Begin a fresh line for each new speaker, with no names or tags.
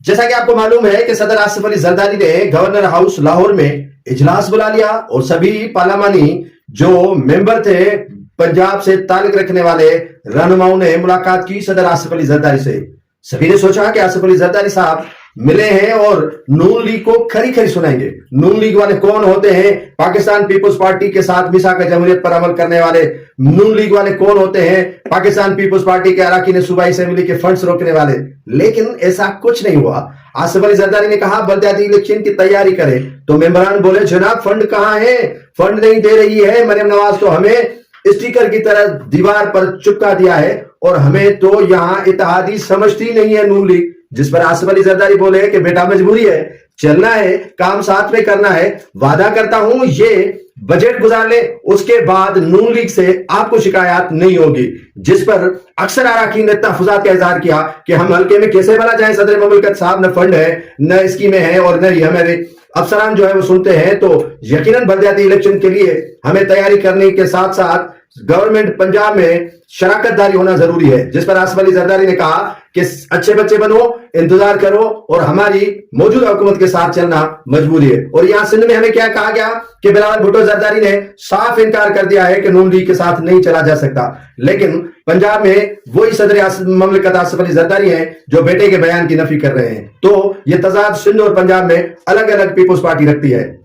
جیسا کہ آپ کو معلوم ہے کہ صدر آصف علی زرداری نے گورنر ہاؤس لاہور میں اجلاس بلا لیا اور سبھی پارلیمانی جو ممبر تھے پنجاب سے تعلق رکھنے والے رہنماؤں نے ملاقات کی صدر آصف علی زرداری سے۔ سبھی نے سوچا کہ آصف علی زرداری صاحب ملے ہیں اور نون لیگ کو کھری کھری سنائیں گے۔ نون لیگ والے کون ہوتے ہیں؟ پاکستان پیپلز پارٹی کے ساتھ میثاق جمہوریت پر عمل کرنے والے نون لیگ والے کون ہوتے ہیں؟ پاکستان پیپلز پارٹی کے اراکین صوبائی اسمبلی کے فنڈز روکنے والے۔ لیکن ایسا کچھ نہیں ہوا۔ آصف علی زرداری نے کہا بلدیاتی الیکشن کی تیاری کرے تو ممبران بولے جناب فنڈ کہاں ہے؟ فنڈ نہیں دے رہی ہے مریم نواز تو ہمیں اسٹیکر کی طرح دیوار پر چپکا دیا ہے اور ہمیں تو یہاں اتحادی سمجھتی نہیں ہے نون لیگ۔ جس پر آصف علی زرداری بولے کہ بیٹا مجبوری ہے، چلنا ہے، کام ساتھ میں کرنا ہے، وعدہ کرتا ہوں یہ بجٹ گزار لے اس کے بعد نون لیگ سے آپ کو شکایات نہیں ہوگی۔ جس پر اکثر اراکین نے تحفظات کا اظہار کیا کہ ہم حلقے میں کیسے بھلا جائیں، صدر مملکت صاحب نہ فنڈ ہے نہ اسکیمیں ہیں اور نہ ہمارے افسران جو ہے وہ سنتے ہیں، تو یقیناً بلدیاتی الیکشن کے لیے ہمیں تیاری کرنے کے ساتھ ساتھ گورنمنٹ پنجاب میں شراکت داری ہونا ضروری ہے۔ جس پر آصف علی زرداری نے کہا کہ اچھے بچے بنو، انتظار کرو اور ہماری موجودہ حکومت کے ساتھ چلنا مجبوری ہے۔ اور یہاں سندھ میں ہمیں کیا کہا گیا کہ بلاول بھٹو زرداری نے صاف انکار کر دیا ہے کہ نون لیگ کے ساتھ نہیں چلا جا سکتا، لیکن پنجاب میں وہی صدر مملکت آصف علی زرداری ہیں جو بیٹے کے بیان کی نفی کر رہے ہیں۔ تو یہ تضاد سندھ اور پنجاب میں الگ الگ پیپلز پارٹی رکھتی ہے۔